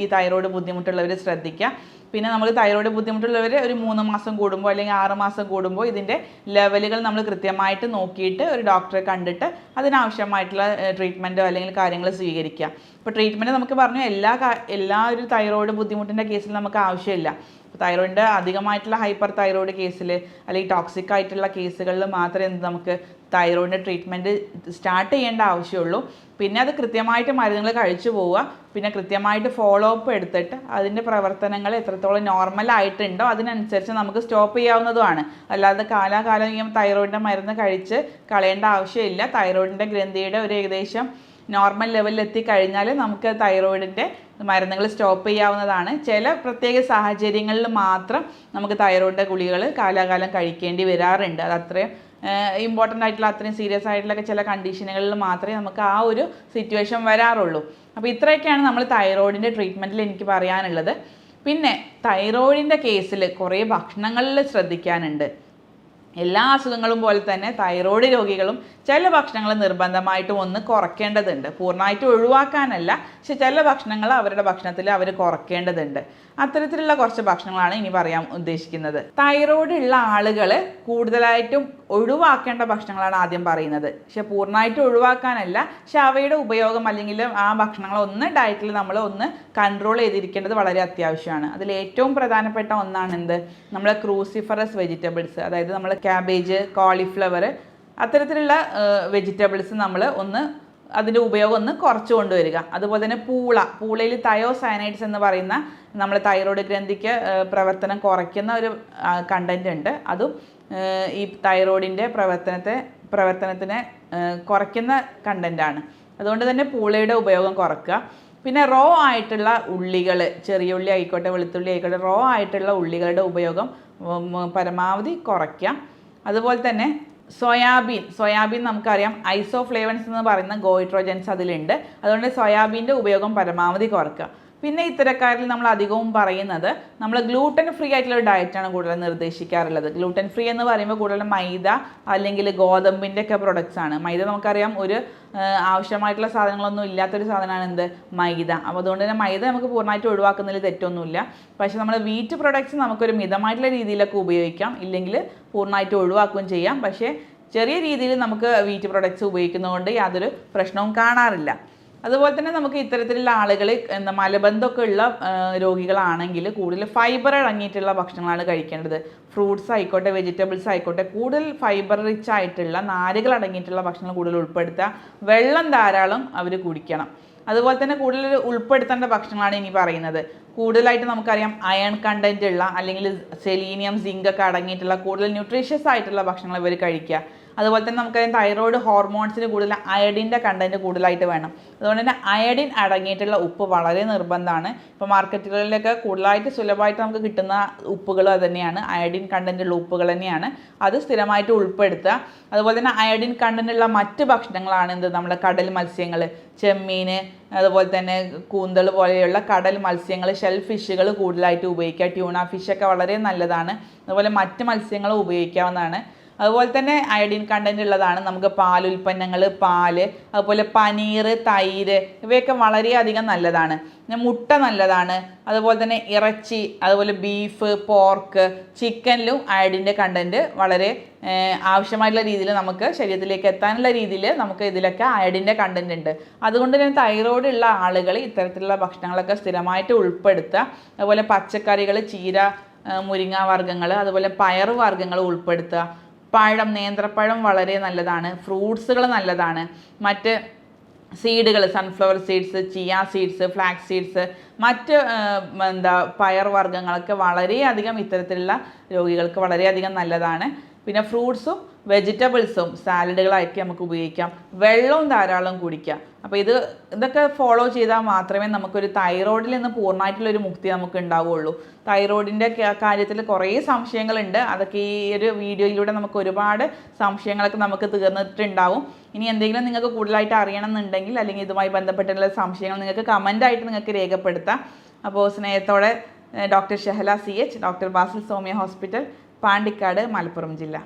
ഈ തൈറോയ്ഡ് ബുദ്ധിമുട്ടുള്ളവർ ശ്രദ്ധിക്കുക. പിന്നെ നമ്മൾ തൈറോയ്ഡ് ബുദ്ധിമുട്ടുള്ളവർ ഒരു 3 മാസം കൂടുമ്പോൾ അല്ലെങ്കിൽ 6 മാസം കൂടുമ്പോൾ ഇതിൻ്റെ ലെവലുകൾ നമ്മൾ കൃത്യമായിട്ട് നോക്കിയിട്ട് ഒരു ഡോക്ടറെ കണ്ടിട്ട് അതിനാവശ്യമായിട്ടുള്ള ട്രീറ്റ്മെൻറ്റോ അല്ലെങ്കിൽ കാര്യങ്ങൾ സ്വീകരിക്കുക. ഇപ്പോൾ ട്രീറ്റ്മെൻറ്റ് നമുക്ക് പറഞ്ഞു എല്ലാ ഒരു തൈറോയ്ഡ് ബുദ്ധിമുട്ടിൻ്റെ കേസിൽ നമുക്ക് ആവശ്യമില്ല. തൈറോയിഡിൻ്റെ അധികമായിട്ടുള്ള ഹൈപ്പർ തൈറോയ്ഡ് കേസിൽ അല്ലെങ്കിൽ ടോക്സിക് ആയിട്ടുള്ള കേസുകളിൽ മാത്രമേ നമുക്ക് തൈറോയിഡിൻ്റെ ട്രീറ്റ്മെൻറ്റ് സ്റ്റാർട്ട് ചെയ്യേണ്ട ആവശ്യമുള്ളൂ. പിന്നെ അത് കൃത്യമായിട്ട് മരുന്നുകൾ കഴിച്ചു പോവുക, പിന്നെ കൃത്യമായിട്ട് ഫോളോ അപ്പ് എടുത്തിട്ട് അതിൻ്റെ പ്രവർത്തനങ്ങൾ എത്രത്തോളം നോർമലായിട്ടുണ്ടോ അതിനനുസരിച്ച് നമുക്ക് സ്റ്റോപ്പ് ചെയ്യാവുന്നതുമാണ്. അല്ലാതെ കാലാകാലം ഈ തൈറോയിഡിൻ്റെ മരുന്ന് കഴിച്ച് കളയേണ്ട ആവശ്യമില്ല. തൈറോയിഡിൻ്റെ ഗ്രന്ഥിയുടെ ഒരു ഏകദേശം നോർമൽ ലെവലിൽ എത്തിക്കഴിഞ്ഞാൽ നമുക്ക് തൈറോയിഡിൻ്റെ മരുന്നുകൾ സ്റ്റോപ്പ് ചെയ്യാവുന്നതാണ്. ചില പ്രത്യേക സാഹചര്യങ്ങളിൽ മാത്രം നമുക്ക് തൈറോയിഡിൻ്റെ ഗുളികകൾ കാലാകാലം കഴിക്കേണ്ടി വരാറുണ്ട്. അത് അത്രയും ഇമ്പോർട്ടൻ്റ് ആയിട്ടുള്ള അത്രയും സീരിയസ് ആയിട്ടുള്ള ചില കണ്ടീഷനുകളിൽ മാത്രമേ നമുക്ക് ആ ഒരു സിറ്റുവേഷൻ വരാറുള്ളൂ. അപ്പോൾ ഇത്രയൊക്കെയാണ് നമ്മൾ തൈറോയിഡിൻ്റെ ട്രീറ്റ്മെൻറ്റിൽ എനിക്ക് പറയാനുള്ളത്. പിന്നെ തൈറോയിഡിൻ്റെ കേസിൽ കുറേ ഭക്ഷണങ്ങളിൽ ശ്രദ്ധിക്കാനുണ്ട്. എല്ലാ അസുഖങ്ങളും പോലെ തന്നെ തൈറോയ്ഡ് രോഗികളും ചില ഭക്ഷണങ്ങൾ നിർബന്ധമായിട്ടും ഒന്ന് കുറയ്ക്കേണ്ടതുണ്ട്. പൂർണ്ണമായിട്ടും ഒഴിവാക്കാനല്ല, പക്ഷെ ചില ഭക്ഷണങ്ങൾ അവരുടെ ഭക്ഷണത്തിൽ അവർ കുറയ്ക്കേണ്ടതുണ്ട്. അത്തരത്തിലുള്ള കുറച്ച് ഭക്ഷണങ്ങളാണ് ഇനി പറയാൻ ഉദ്ദേശിക്കുന്നത്. തൈറോയ്ഡ് ഉള്ള ആളുകൾ കൂടുതലായിട്ടും ഒഴിവാക്കേണ്ട ഭക്ഷണങ്ങളാണ് ആദ്യം പറയുന്നത്. പക്ഷെ പൂർണ്ണമായിട്ടും ഒഴിവാക്കാനല്ല, പക്ഷെ അവയുടെ ഉപയോഗം അല്ലെങ്കിൽ ആ ഭക്ഷണങ്ങൾ ഒന്ന് ഡയറ്റിൽ നമ്മൾ ഒന്ന് കൺട്രോൾ ചെയ്തിരിക്കേണ്ടത് വളരെ അത്യാവശ്യമാണ്. അതിൽ ഏറ്റവും പ്രധാനപ്പെട്ട ഒന്നാണ് എന്ത്, നമ്മളെ ക്രൂസിഫറസ് വെജിറ്റബിൾസ്, അതായത് നമ്മൾ ക്യാബേജ്, കോളിഫ്ലവർ അത്തരത്തിലുള്ള വെജിറ്റബിൾസ് നമ്മൾ ഒന്ന് അതിൻ്റെ ഉപയോഗം ഒന്ന് കുറച്ച് കൊണ്ടുവരിക. അതുപോലെ തന്നെ പൂളയിൽ തയോസയനൈഡ്സ് എന്ന് പറയുന്ന നമ്മൾ തൈറോയ്ഡ് ഗ്രന്ഥിക്ക് പ്രവർത്തനം കുറയ്ക്കുന്ന ഒരു കണ്ടൻറ്റ് ഉണ്ട്. അതും ഈ തൈറോയ്ഡിൻ്റെ പ്രവർത്തനത്തിനെ കുറയ്ക്കുന്ന കണ്ടൻറ്റാണ്. അതുകൊണ്ട് തന്നെ പൂളയുടെ ഉപയോഗം കുറയ്ക്കുക. പിന്നെ റോ ആയിട്ടുള്ള ഉള്ളികൾ, ചെറിയ ഉള്ളി ആയിക്കോട്ടെ വെളുത്തുള്ളി ആയിക്കോട്ടെ, റോ ആയിട്ടുള്ള ഉള്ളികളുടെ ഉപയോഗം പരമാവധി കുറയ്ക്കുക. അതുപോലെ തന്നെ സോയാബീൻ നമുക്കറിയാം ഐസോഫ്ലേവൻസ് എന്ന് പറയുന്ന ഗോയിട്രോജൻസ് അതിലുണ്ട്. അതുകൊണ്ട് സോയാബീൻ്റെ ഉപയോഗം പരമാവധി കുറയ്ക്കുക. പിന്നെ ഇത്തരക്കാരിൽ നമ്മൾ അധികവും പറയുന്നത് നമ്മൾ ഗ്ലൂട്ടൻ ഫ്രീ ആയിട്ടുള്ള ഒരു ഡയറ്റാണ് കൂടുതൽ നിർദ്ദേശിക്കാറുള്ളത്. ഗ്ലൂട്ടൻ ഫ്രീ എന്ന് പറയുമ്പോൾ കൂടുതലും മൈദ അല്ലെങ്കിൽ ഗോതമ്പിൻ്റെ ഒക്കെ പ്രൊഡക്ട്സ് ആണ്. മൈദ നമുക്കറിയാം ഒരു ആവശ്യമായിട്ടുള്ള സാധനങ്ങളൊന്നും ഇല്ലാത്തൊരു സാധനമാണ് എന്ത്, മൈദ. അപ്പോൾ അതുകൊണ്ട് തന്നെ മൈദ നമുക്ക് പൂർണ്ണമായിട്ട് ഒഴിവാക്കുന്നതിൽ തെറ്റൊന്നുമില്ല. പക്ഷേ നമ്മൾ വീറ്റ് പ്രൊഡക്ട്സ് നമുക്കൊരു മിതമായിട്ടുള്ള രീതിയിലൊക്കെ ഉപയോഗിക്കാം, ഇല്ലെങ്കിൽ പൂർണ്ണമായിട്ട് ഒഴിവാക്കുകയും ചെയ്യാം. പക്ഷേ ചെറിയ രീതിയിൽ നമുക്ക് വീറ്റ് പ്രൊഡക്ട്സ് ഉപയോഗിക്കുന്നതുകൊണ്ട് യാതൊരു പ്രശ്നവും കാണാറില്ല. അതുപോലെ തന്നെ നമുക്ക് ഇത്തരത്തിലുള്ള ആളുകൾ മലബന്ധമൊക്കെ ഉള്ള രോഗികളാണെങ്കിൽ കൂടുതൽ ഫൈബർ അടങ്ങിയിട്ടുള്ള ഭക്ഷണങ്ങളാണ് കഴിക്കേണ്ടത്. ഫ്രൂട്ട്സ് ആയിക്കോട്ടെ, വെജിറ്റബിൾസ് ആയിക്കോട്ടെ, കൂടുതൽ ഫൈബർ റിച്ച് ആയിട്ടുള്ള നാരുകൾ അടങ്ങിയിട്ടുള്ള ഭക്ഷണങ്ങൾ കൂടുതൽ ഉൾപ്പെടുത്തുക. വെള്ളം ധാരാളം അവർ കുടിക്കണം. അതുപോലെ തന്നെ കൂടുതൽ ഉൾപ്പെടുത്തേണ്ട ഭക്ഷണങ്ങളാണ് ഇനി പറയുന്നത്. കൂടുതലായിട്ട് നമുക്കറിയാം അയൺ കണ്ടൻറ്റ് ഉള്ള അല്ലെങ്കിൽ സെലീനിയം, സിങ്ക് ഒക്കെ അടങ്ങിയിട്ടുള്ള കൂടുതൽ ന്യൂട്രീഷ്യസ് ആയിട്ടുള്ള ഭക്ഷണങ്ങൾ ഇവർ കഴിക്കുക. അതുപോലെ തന്നെ നമുക്കറിയാം തൈറോയ്ഡ് ഹോർമോൺസിന് കൂടുതൽ അയഡിൻ്റെ കണ്ടൻറ്റ് കൂടുതലായിട്ട് വേണം. അതുകൊണ്ട് തന്നെ അയഡിൻ അടങ്ങിയിട്ടുള്ള ഉപ്പ് വളരെ നിർബന്ധമാണ്. ഇപ്പോൾ മാർക്കറ്റുകളിലൊക്കെ കൂടുതലായിട്ട് സുലഭമായിട്ട് നമുക്ക് കിട്ടുന്ന ഉപ്പുകൾ അത് തന്നെയാണ്, അയഡിൻ കണ്ടൻറ്റുള്ള ഉപ്പുകൾ തന്നെയാണ്. അത് സ്ഥിരമായിട്ട് ഉൾപ്പെടുത്തുക. അതുപോലെ തന്നെ അയഡിൻ കണ്ടൻറ്റുള്ള മറ്റ് ഭക്ഷണങ്ങളാണ് എന്ത്, നമ്മുടെ കടൽ മത്സ്യങ്ങൾ, ചെമ്മീൻ, അതുപോലെ തന്നെ കൂന്തൾ പോലെയുള്ള കടൽ മത്സ്യങ്ങൾ, ഷെൽ ഫിഷുകൾ കൂടുതലായിട്ട് ഉപയോഗിക്കുക. ട്യൂണ ഫിഷൊക്കെ വളരെ നല്ലതാണ്. അതുപോലെ മറ്റ് മത്സ്യങ്ങൾ ഉപയോഗിക്കാവുന്നതാണ്. അതുപോലെ തന്നെ അയഡിൻ കണ്ടൻറ്റ് ഉള്ളതാണ് നമുക്ക് പാലുൽപ്പന്നങ്ങൾ, പാല്, അതുപോലെ പനീർ, തൈര് ഇവയൊക്കെ വളരെയധികം നല്ലതാണ്. പിന്നെ മുട്ട നല്ലതാണ്. അതുപോലെ തന്നെ ഇറച്ചി, അതുപോലെ ബീഫ്, പോർക്ക്, ചിക്കനിലും അയഡിൻ്റെ കണ്ടൻറ്റ് വളരെ ആവശ്യമായിട്ടുള്ള രീതിയിൽ നമുക്ക് ശരീരത്തിലേക്ക് എത്താനുള്ള രീതിയിൽ നമുക്ക് ഇതിലൊക്കെ അയഡിൻ്റെ കണ്ടൻറ്റ് ഉണ്ട്. അതുകൊണ്ട് തന്നെ തൈറോയ്ഡ് ഉള്ള ആളുകൾ ഇത്തരത്തിലുള്ള ഭക്ഷണങ്ങളൊക്കെ സ്ഥിരമായിട്ട് ഉൾപ്പെടുത്തുക. അതുപോലെ പച്ചക്കറികൾ, ചീര, മുരിങ്ങ വർഗ്ഗങ്ങൾ, അതുപോലെ പയർ വർഗ്ഗങ്ങൾ ഉൾപ്പെടുത്തുക. പഴം, നേന്ത്രപ്പഴം വളരെ നല്ലതാണ്. ഫ്രൂട്ട്സുകൾ നല്ലതാണ്. മറ്റ് സീഡുകൾ, sunflower seeds, chia seeds, flax seeds, മറ്റ് പയർ വർഗ്ഗങ്ങളൊക്കെ വളരെയധികം ഇത്തരത്തിലുള്ള രോഗികൾക്ക് വളരെയധികം നല്ലതാണ്. പിന്നെ ഫ്രൂട്ട്സും വെജിറ്റബിൾസും സാലഡുകളായിട്ട് നമുക്ക് ഉപയോഗിക്കാം. വെള്ളവും ധാരാളം കുടിക്കുക. അപ്പോൾ ഇതൊക്കെ ഫോളോ ചെയ്താൽ മാത്രമേ നമുക്കൊരു തൈറോയ്ഡിൽ നിന്ന് പൂർണ്ണമായിട്ടുള്ളൊരു മുക്തി നമുക്ക് ഉണ്ടാവുകയുള്ളൂ. തൈറോയ്ഡിൻ്റെ കാര്യത്തിൽ കുറേ സംശയങ്ങളുണ്ട്. അതൊക്കെ ഈ ഒരു വീഡിയോയിലൂടെ നമുക്ക് ഒരുപാട് സംശയങ്ങളൊക്കെ നമുക്ക് തീർന്നിട്ടുണ്ടാവും. ഇനി എന്തെങ്കിലും നിങ്ങൾക്ക് കൂടുതലായിട്ട് അറിയണം എന്നുണ്ടെങ്കിൽ അല്ലെങ്കിൽ ഇതുമായി ബന്ധപ്പെട്ടുള്ള സംശയങ്ങൾ നിങ്ങൾക്ക് കമൻ്റായിട്ട് നിങ്ങൾക്ക് രേഖപ്പെടുത്താം. അപ്പോൾ സ്നേഹത്തോടെ doctor Shahala CH, doctor Basil Soumya hospital, Pandikkad, Malappuram ജില്ല.